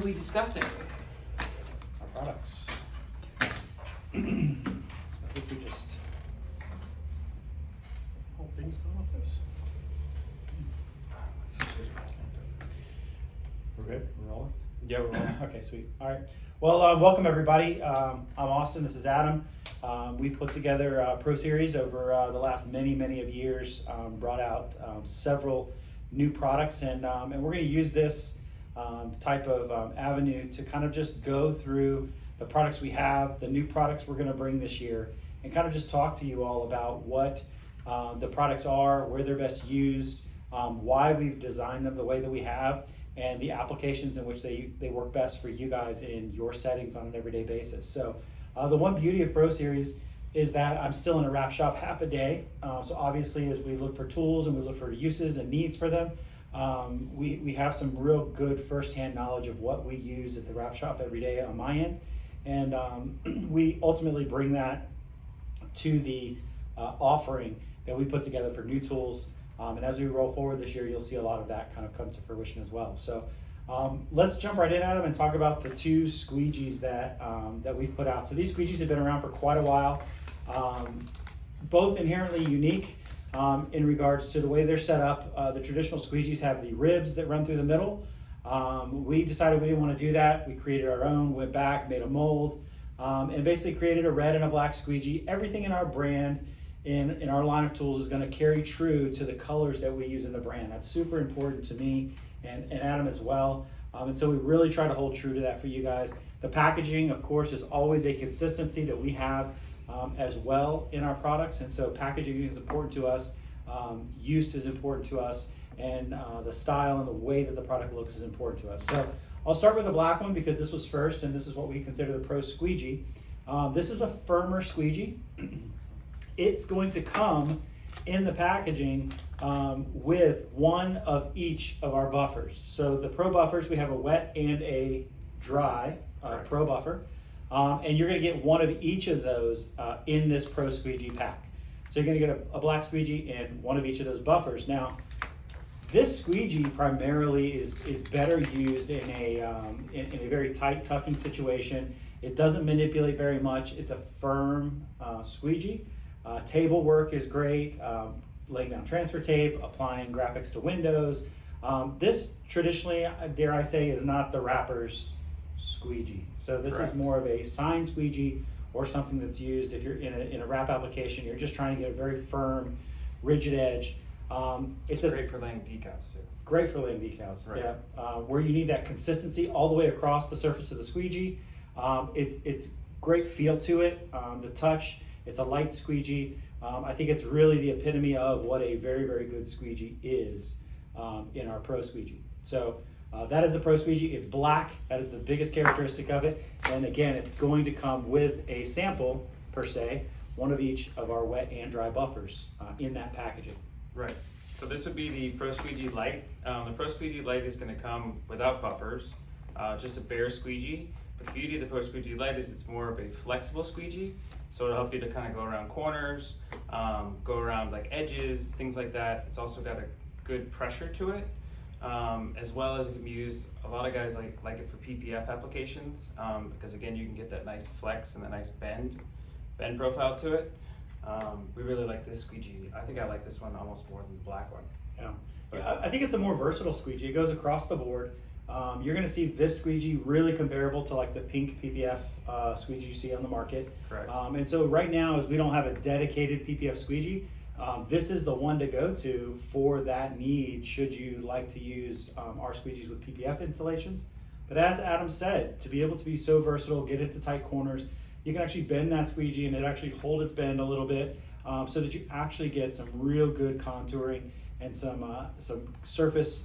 are we discussing? Our products. So I think we just whole thing's going off this. We're good? We're rolling? Yeah, we're rolling. Okay, sweet. All right. Well, welcome everybody. I'm Austin. This is Adam. We've put together ProSeries over the last many of years. Brought out several new products, and we're going to use this type of avenue to kind of just go through the products we have, the new products we're going to bring this year, and kind of just talk to you all about what the products are, where they're best used, why we've designed them the way that we have, and the applications in which they work best for you guys in your settings on an everyday basis. So the one beauty of ProSeries is that I'm still in a wrap shop half a day. So obviously as we look for tools and we look for uses and needs for them, we have some real good firsthand knowledge of what we use at the wrap shop every day on my end. And we ultimately bring that to the offering that we put together for new tools. And as we roll forward this year, you'll see a lot of that kind of come to fruition as well. So let's jump right in, Adam, and talk about the two squeegees that we've put out. So these squeegees have been around for quite a while, both inherently unique in regards to the way they're set up. The traditional squeegees have the ribs that run through the middle. We decided we didn't want to do that. We created our own, went back, made a mold, and basically created a red and a black squeegee. Everything in our brand, in our line of tools, is going to carry true to the colors that we use in the brand. That's super important to me and Adam as well. And so we really try to hold true to that for you guys. The packaging, of course, is always a consistency that we have as well in our products. And so packaging is important to us. Use is important to us. And the style and the way that the product looks is important to us. So I'll start with the black one because this was first, and this is what we consider the Pro Squeegee. This is a firmer squeegee. It's going to come in the packaging with one of each of our buffers. So the Pro buffers, we have a wet and a dry Pro buffer. And you're going to get one of each of those in this Pro Squeegee pack. So you're going to get a black squeegee and one of each of those buffers. Now, this squeegee primarily is better used in a very tight tucking situation. It doesn't manipulate very much. It's a firm squeegee. Table work is great, laying down transfer tape, applying graphics to windows. This traditionally, dare I say, is not the wrapper's squeegee. So this is more of a sign squeegee or something that's used if you're in a wrap application. You're just trying to get a very firm, rigid edge. It's great for laying decals too. Great for laying decals, right. Yeah. Where you need that consistency all the way across the surface of the squeegee. It's great feel to it, the touch. It's a light squeegee. I think it's really the epitome of what a very good squeegee is in our Pro Squeegee. So that is the Pro Squeegee. It's black. That is the biggest characteristic of it. And again, it's going to come with a sample, per se, one of each of our wet and dry buffers in that packaging. Right. So this would be the Pro Squeegee Lite. The Pro Squeegee Lite is going to come without buffers, just a bare squeegee. But the beauty of the Pro Squeegee Lite is it's more of a flexible squeegee. So it'll help you to kind of go around corners, go around like edges, things like that. It's also got a good pressure to it, as well as it can be used. A lot of guys like it for PPF applications because again, you can get that nice flex and the nice bend profile to it. We really like this squeegee. I think I like this one almost more than the black one. Yeah, I think it's a more versatile squeegee. It goes across the board. You're going to see this squeegee really comparable to like the pink PPF squeegee you see on the market. Correct. And so right now, as we don't have a dedicated PPF squeegee, this is the one to go to for that need should you like to use our squeegees with PPF installations. But as Adam said, to be able to be so versatile, get into tight corners, you can actually bend that squeegee and it actually hold its bend a little bit so that you actually get some real good contouring and some surface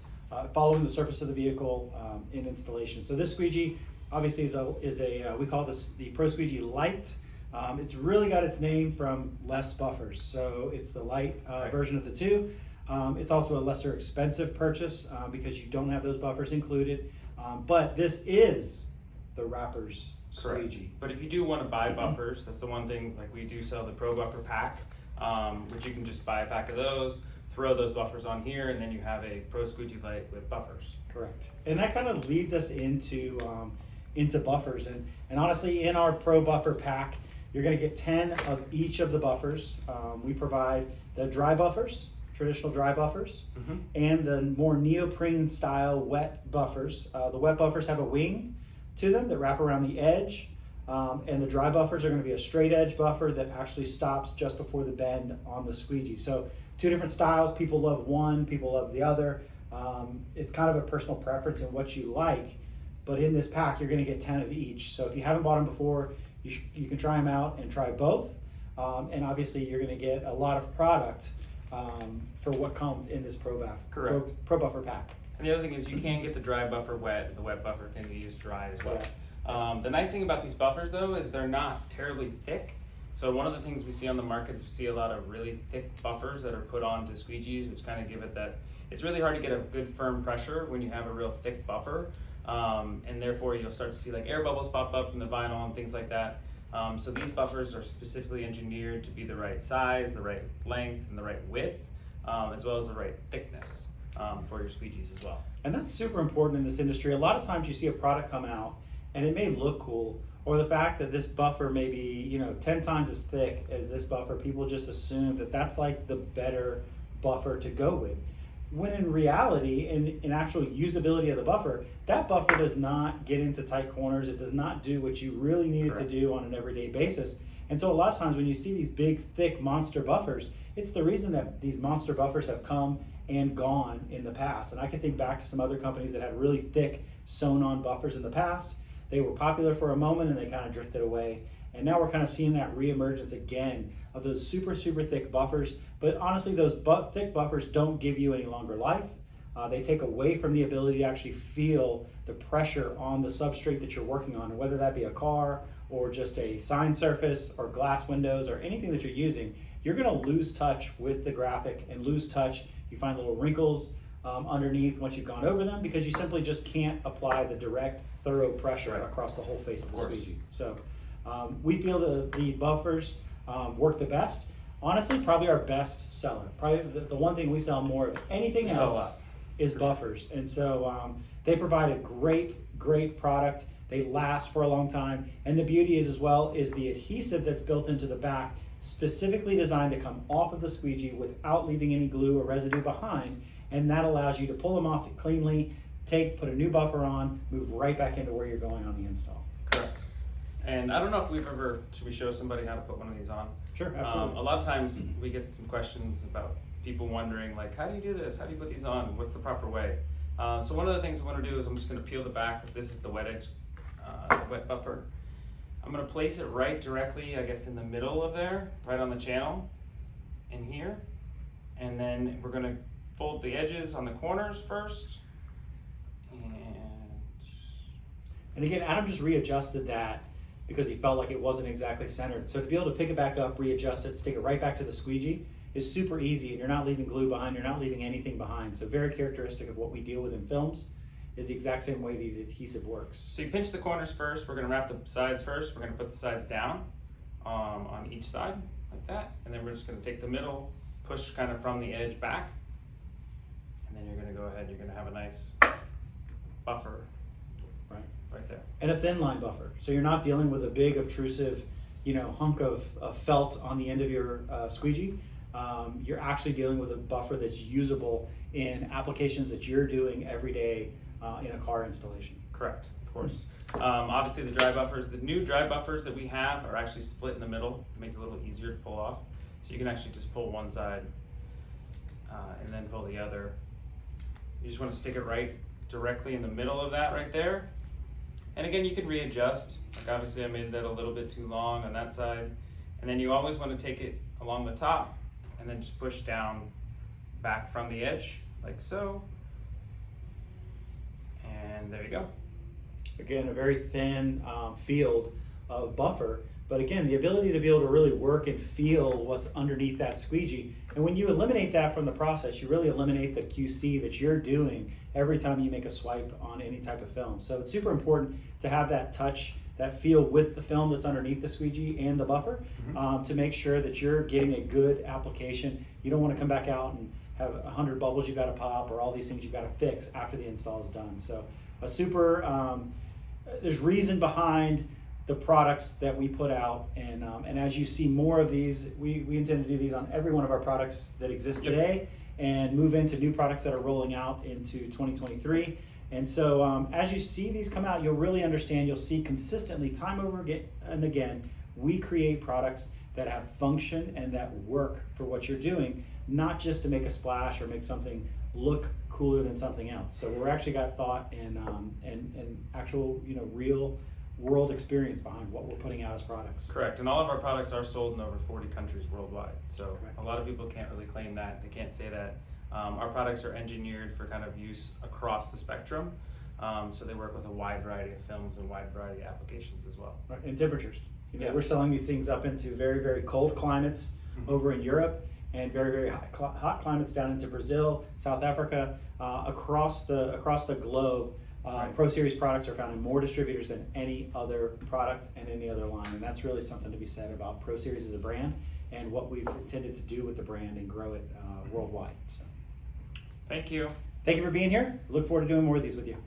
following the surface of the vehicle in installation. So this squeegee obviously is a we call this the Pro Squeegee Lite. It's really got its name from less buffers. So it's the light version of the two. It's also a lesser expensive purchase because you don't have those buffers included. But this is the wrapper's squeegee. But if you do want to buy buffers, that's the one thing, like we do sell the Pro Buffer pack, which you can just buy a pack of those, throw those buffers on here, and then you have a Pro Squeegee Light with buffers. Correct. And that kind of leads us into buffers. And honestly, in our Pro Buffer pack, you're going to get 10 of each of the buffers. We provide the dry buffers, traditional dry buffers, and the more neoprene style wet buffers. The wet buffers have a wing to them that wrap around the edge, and the dry buffers are going to be a straight edge buffer that actually stops just before the bend on the squeegee. So 2 different styles. People love one, people love the other. It's kind of a personal preference in what you like, but in this pack you're going to get 10 of each. So if you haven't bought them before, you can try them out and try both, and obviously you're going to get a lot of product for what comes in this Pro Buffer pack. And the other thing is you can get the dry buffer wet, and the wet buffer can be used dry as well. The nice thing about these buffers though is they're not terribly thick. So one of the things we see on the market is we see a lot of really thick buffers that are put onto squeegees, which kind of give it that, it's really hard to get a good firm pressure when you have a real thick buffer. And therefore you'll start to see like air bubbles pop up in the vinyl and things like that. So these buffers are specifically engineered to be the right size, the right length, and the right width, as well as the right thickness for your squeegees as well. And that's super important in this industry. A lot of times you see a product come out and it may look cool, or the fact that this buffer may be 10 times as thick as this buffer, people just assume that that's like the better buffer to go with. When in reality, in actual usability of the buffer, that buffer does not get into tight corners. It does not do what you really need it to do on an everyday basis. And so a lot of times when you see these big, thick monster buffers, it's the reason that these monster buffers have come and gone in the past. And I can think back to some other companies that had really thick sewn-on buffers in the past. They were popular for a moment and they kind of drifted away. And now we're kind of seeing that reemergence again of those super, super thick buffers. But honestly, those thick buffers don't give you any longer life. They take away from the ability to actually feel the pressure on the substrate that you're working on, whether that be a car or just a sign surface or glass windows or anything that you're using. You're going to lose touch with the graphic and lose touch. You find little wrinkles underneath once you've gone over them because you simply just can't apply the direct, thorough pressure across the whole face of the squeegee. So we feel that the buffers work the best. Honestly, probably our best seller. Probably the one thing we sell more of anything else is buffers. And so they provide a great product. They last for a long time. And the beauty is as well is the adhesive that's built into the back, specifically designed to come off of the squeegee without leaving any glue or residue behind. And that allows you to pull them off cleanly, put a new buffer on, move right back into where you're going on the install. Correct. And I don't know if should we show somebody how to put one of these on? Sure, absolutely. A lot of times we get some questions about people wondering like, how do you do this? How do you put these on? What's the proper way? So one of the things I want to do is I'm just going to peel the back. This is the wet edge, wet buffer. I'm going to place it right directly, I guess, in the middle of there, right on the channel, in here. And then we're going to fold the edges on the corners first. And again, Adam just readjusted that because he felt like it wasn't exactly centered. So to be able to pick it back up, readjust it, stick it right back to the squeegee is super easy, and you're not leaving glue behind, you're not leaving anything behind. So very characteristic of what we deal with in films is the exact same way these adhesive works. So you pinch the corners first, we're gonna wrap the sides first, we're gonna put the sides down on each side, like that, and then we're just gonna take the middle, push kind of from the edge back, and then you're gonna go ahead, you're gonna have a nice buffer right there. And a thin line buffer. So you're not dealing with a big obtrusive, hunk of felt on the end of your squeegee. You're actually dealing with a buffer that's usable in applications that you're doing every day in a car installation. Correct, of course. Obviously the dry buffers, the new dry buffers that we have are actually split in the middle. It makes it a little easier to pull off. So you can actually just pull one side and then pull the other. You just want to stick it right directly in the middle of that right there. And again, you can readjust. Like obviously I made that a little bit too long on that side. And then you always want to take it along the top and then just push down back from the edge, like so. And there you go. Again, a very thin field of buffer, but again, the ability to be able to really work and feel what's underneath that squeegee. And when you eliminate that from the process, you really eliminate the QC that you're doing every time you make a swipe on any type of film. So it's super important to have that touch, that feel with the film that's underneath the squeegee and the buffer to make sure that you're getting a good application. You don't want to come back out and have 100 bubbles you've got to pop, or all these things you've got to fix after the install is done. So a super, there's reason behind the products that we put out, and as you see more of these, we intend to do these on every one of our products that exist today, and move into new products that are rolling out into 2023. And so as you see these come out, you'll really understand, you'll see consistently, time over and again, we create products that have function and that work for what you're doing, not just to make a splash or make something look cooler than something else. So we're actually got thought and actual, real world experience behind what we're putting out as products. Correct, and all of our products are sold in over 40 countries worldwide. So Correct. A lot of people can't really claim that. They can't say that. Our products are engineered for kind of use across the spectrum. So they work with a wide variety of films and wide variety of applications as well. Right, and temperatures. Yeah. We're selling these things up into very, very cold climates over in Europe, and very, very hot climates down into Brazil, South Africa, across the globe. Right. Pro Series products are found in more distributors than any other product and any other line, and that's really something to be said about Pro Series as a brand and what we've intended to do with the brand and grow it worldwide. So, Thank you. thank you for being here. Look forward to doing more of these with you.